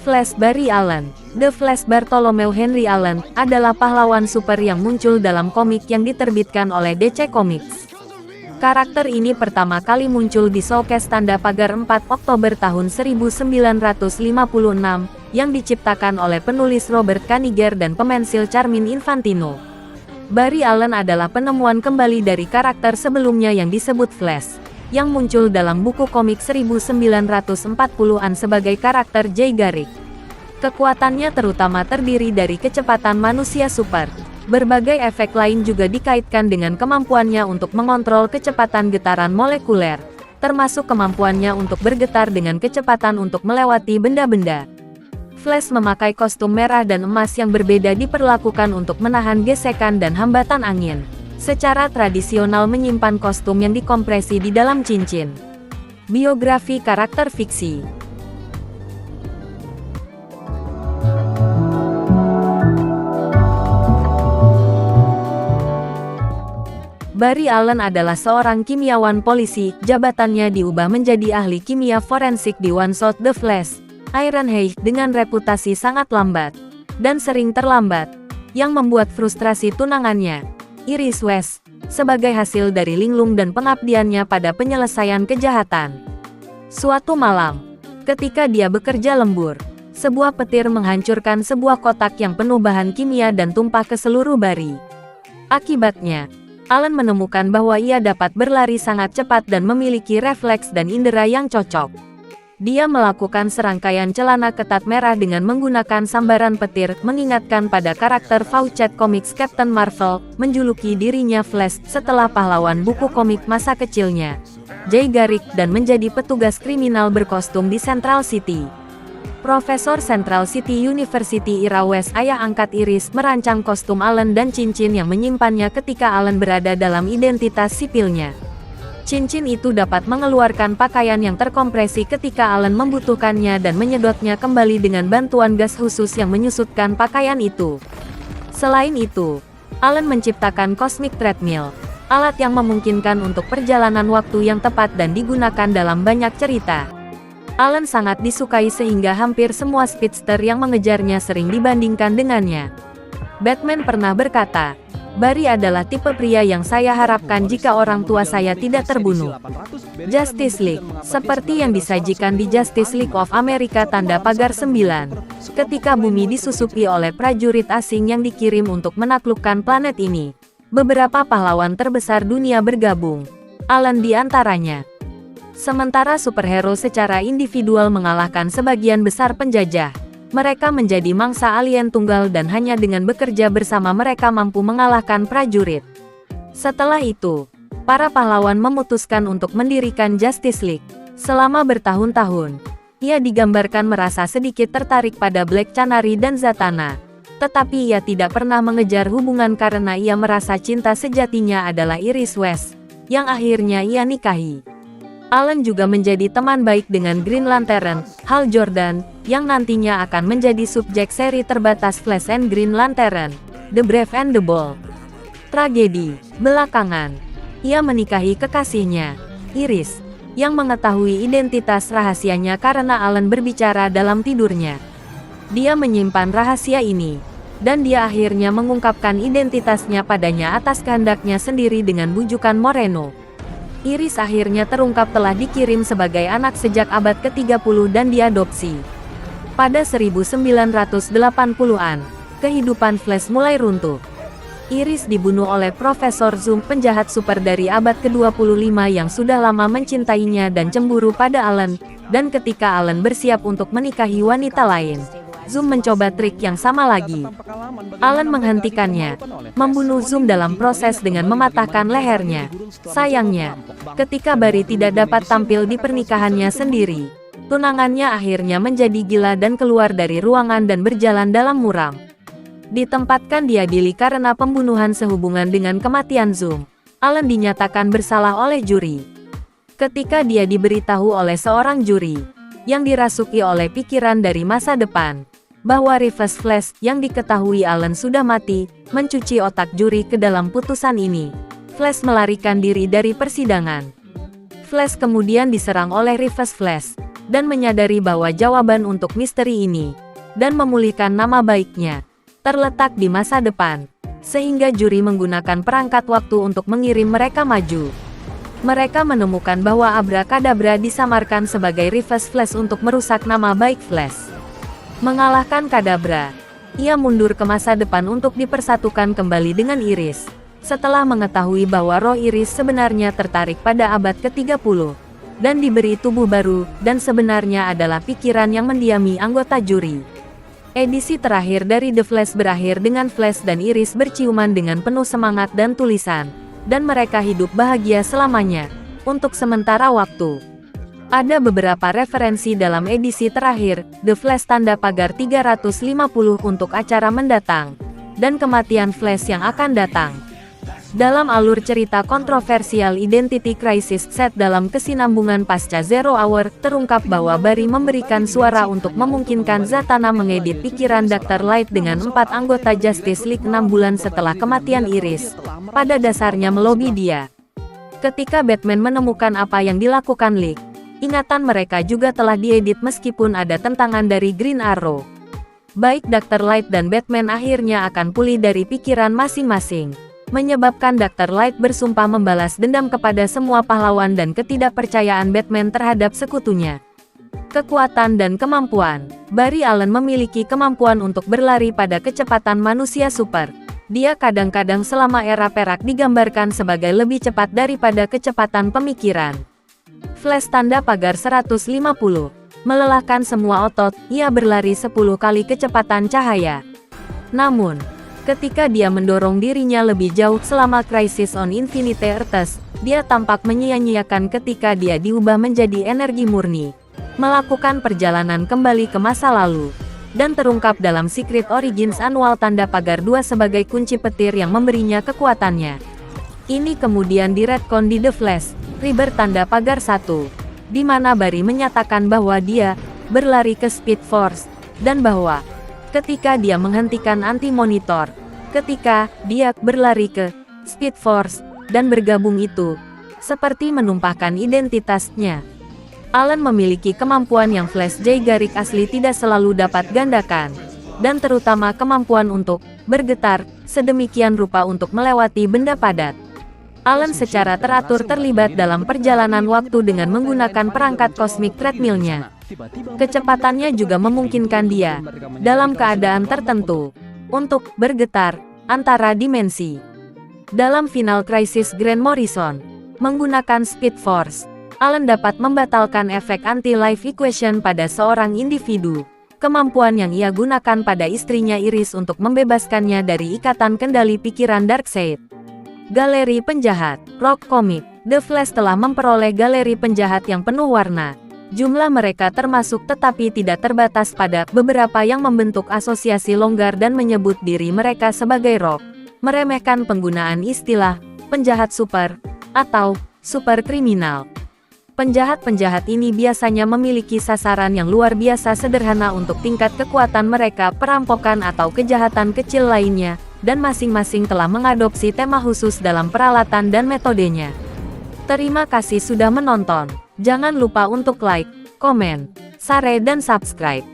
Flash Barry Allen. The Flash Bartholomew Henry Allen adalah pahlawan super yang muncul dalam komik yang diterbitkan oleh DC Comics. Karakter ini pertama kali muncul di showcase tanda pagar 4 Oktober tahun 1956 yang diciptakan oleh penulis Robert Kaniger dan pemensil Carmine Infantino. Barry Allen adalah penemuan kembali dari karakter sebelumnya yang disebut Flash, yang muncul dalam buku komik 1940-an sebagai karakter Jay Garrick. Kekuatannya terutama terdiri dari kecepatan manusia super. Berbagai efek lain juga dikaitkan dengan kemampuannya untuk mengontrol kecepatan getaran molekuler, termasuk kemampuannya untuk bergetar dengan kecepatan untuk melewati benda-benda. Flash memakai kostum merah dan emas yang berbeda diperlakukan untuk menahan gesekan dan hambatan angin. Secara tradisional menyimpan kostum yang dikompresi di dalam cincin. Biografi karakter fiksi. Barry Allen adalah seorang kimiawan polisi. Jabatannya diubah menjadi ahli kimia forensik di One Shot The Flash, Ironhide, dengan reputasi sangat lambat dan sering terlambat, yang membuat frustrasi tunangannya, Iris West, sebagai hasil dari linglung dan pengabdiannya pada penyelesaian kejahatan. Suatu malam, ketika dia bekerja lembur, sebuah petir menghancurkan sebuah kotak yang penuh bahan kimia dan tumpah ke seluruh Barry. Akibatnya, Allen menemukan bahwa ia dapat berlari sangat cepat dan memiliki refleks dan indera yang cocok. Dia melakukan serangkaian celana ketat merah dengan menggunakan sambaran petir, mengingatkan pada karakter Fawcett Comics Captain Marvel, menjuluki dirinya Flash setelah pahlawan buku komik masa kecilnya, Jay Garrick, dan menjadi petugas kriminal berkostum di Central City. Profesor Central City University Ira West, ayah angkat Iris, merancang kostum Allen dan cincin yang menyimpannya ketika Allen berada dalam identitas sipilnya. Cincin itu dapat mengeluarkan pakaian yang terkompresi ketika Allen membutuhkannya dan menyedotnya kembali dengan bantuan gas khusus yang menyusutkan pakaian itu. Selain itu, Allen menciptakan Cosmic Treadmill, alat yang memungkinkan untuk perjalanan waktu yang tepat dan digunakan dalam banyak cerita. Allen sangat disukai sehingga hampir semua speedster yang mengejarnya sering dibandingkan dengannya. Batman pernah berkata, "Barry adalah tipe pria yang saya harapkan jika orang tua saya tidak terbunuh." Justice League, seperti yang disajikan di Justice League of America tanda pagar 9. Ketika bumi disusupi oleh prajurit asing yang dikirim untuk menaklukkan planet ini, beberapa pahlawan terbesar dunia bergabung, Allen di antaranya. Sementara superhero secara individual mengalahkan sebagian besar penjajah, mereka menjadi mangsa alien tunggal dan hanya dengan bekerja bersama mereka mampu mengalahkan prajurit. Setelah itu, para pahlawan memutuskan untuk mendirikan Justice League. Selama bertahun-tahun, ia digambarkan merasa sedikit tertarik pada Black Canary dan Zatanna. Tetapi ia tidak pernah mengejar hubungan karena ia merasa cinta sejatinya adalah Iris West, yang akhirnya ia nikahi. Allen juga menjadi teman baik dengan Green Lantern, Hal Jordan, yang nantinya akan menjadi subjek seri terbatas Flash and Green Lantern, The Brave and the Bold. Tragedi. Belakangan, ia menikahi kekasihnya, Iris, yang mengetahui identitas rahasianya karena Allen berbicara dalam tidurnya. Dia menyimpan rahasia ini, dan dia akhirnya mengungkapkan identitasnya padanya atas kehendaknya sendiri dengan bujukan Moreno. Iris akhirnya terungkap telah dikirim sebagai anak sejak abad ke-30 dan diadopsi. Pada 1980-an, kehidupan Flash mulai runtuh. Iris dibunuh oleh Profesor Zoom, penjahat super dari abad ke-25 yang sudah lama mencintainya dan cemburu pada Allen, dan ketika Allen bersiap untuk menikahi wanita lain, Zoom mencoba trik yang sama lagi. Allen menghentikannya, membunuh Zoom dalam proses dengan mematahkan lehernya. Sayangnya, ketika Barry tidak dapat tampil di pernikahannya sendiri, tunangannya akhirnya menjadi gila dan keluar dari ruangan dan berjalan dalam muram. Ditempatkan diadili karena pembunuhan sehubungan dengan kematian Zoom, Allen dinyatakan bersalah oleh juri. Ketika dia diberitahu oleh seorang juri, yang dirasuki oleh pikiran dari masa depan, bahwa Reverse Flash yang diketahui Allen sudah mati, mencuci otak juri ke dalam putusan ini. Flash melarikan diri dari persidangan. Flash kemudian diserang oleh Reverse Flash, dan menyadari bahwa jawaban untuk misteri ini, dan memulihkan nama baiknya, terletak di masa depan, sehingga juri menggunakan perangkat waktu untuk mengirim mereka maju. Mereka menemukan bahwa Abrakadabra disamarkan sebagai Reverse Flash untuk merusak nama baik Flash. Mengalahkan Kadabra, ia mundur ke masa depan untuk dipersatukan kembali dengan Iris, setelah mengetahui bahwa roh Iris sebenarnya tertarik pada abad ke-30, dan diberi tubuh baru, dan sebenarnya adalah pikiran yang mendiami anggota juri. Edisi terakhir dari The Flash berakhir dengan Flash dan Iris berciuman dengan penuh semangat dan tulisan, dan mereka hidup bahagia selamanya, untuk sementara waktu. Ada beberapa referensi dalam edisi terakhir, The Flash tanda pagar 350 untuk acara mendatang, dan kematian Flash yang akan datang. Dalam alur cerita kontroversial Identity Crisis set dalam kesinambungan pasca Zero Hour, terungkap bahwa Barry memberikan suara untuk memungkinkan Zatanna mengedit pikiran Dr. Light dengan 4 anggota Justice League 6 bulan setelah kematian Iris, pada dasarnya melobi dia. Ketika Batman menemukan apa yang dilakukan League, ingatan mereka juga telah diedit meskipun ada tentangan dari Green Arrow. Baik Dr. Light dan Batman akhirnya akan pulih dari pikiran masing-masing, menyebabkan Dr. Light bersumpah membalas dendam kepada semua pahlawan dan ketidakpercayaan Batman terhadap sekutunya. Kekuatan dan kemampuan. Barry Allen memiliki kemampuan untuk berlari pada kecepatan manusia super. Dia kadang-kadang selama era perak digambarkan sebagai lebih cepat daripada kecepatan pemikiran. Flash tanda pagar 150. Melelahkan semua otot, ia berlari 10 kali kecepatan cahaya. Namun, ketika dia mendorong dirinya lebih jauh selama Crisis on Infinite Earths, dia tampak menyia-nyiakan ketika dia diubah menjadi energi murni, melakukan perjalanan kembali ke masa lalu, dan terungkap dalam Secret Origins Annual tanda pagar 2 sebagai kunci petir yang memberinya kekuatannya. Ini kemudian diretcon di The Flash Rebirth tanda pagar 1, di mana Barry menyatakan bahwa dia berlari ke Speed Force, dan bahwa ketika dia menghentikan anti-monitor, ketika dia berlari ke Speed Force, dan bergabung itu, seperti menumpahkan identitasnya. Allen memiliki kemampuan yang Flash J. Garrick asli tidak selalu dapat gandakan, dan terutama kemampuan untuk bergetar sedemikian rupa untuk melewati benda padat. Allen secara teratur terlibat dalam perjalanan waktu dengan menggunakan perangkat kosmik treadmill-nya. Kecepatannya juga memungkinkan dia, dalam keadaan tertentu, untuk bergetar antara dimensi. Dalam final Crisis Grant Morrison, menggunakan Speed Force, Allen dapat membatalkan efek anti-life equation pada seorang individu, kemampuan yang ia gunakan pada istrinya Iris untuk membebaskannya dari ikatan kendali pikiran Darkseid. Galeri Penjahat, Rock Comic, The Flash telah memperoleh galeri penjahat yang penuh warna. Jumlah mereka termasuk tetapi tidak terbatas pada beberapa yang membentuk asosiasi longgar dan menyebut diri mereka sebagai Rock, meremehkan penggunaan istilah penjahat super atau super kriminal. Penjahat-penjahat ini biasanya memiliki sasaran yang luar biasa sederhana untuk tingkat kekuatan mereka, perampokan atau kejahatan kecil lainnya, dan masing-masing telah mengadopsi tema khusus dalam peralatan dan metodenya. Terima kasih sudah menonton. Jangan lupa untuk like, komen, share dan subscribe.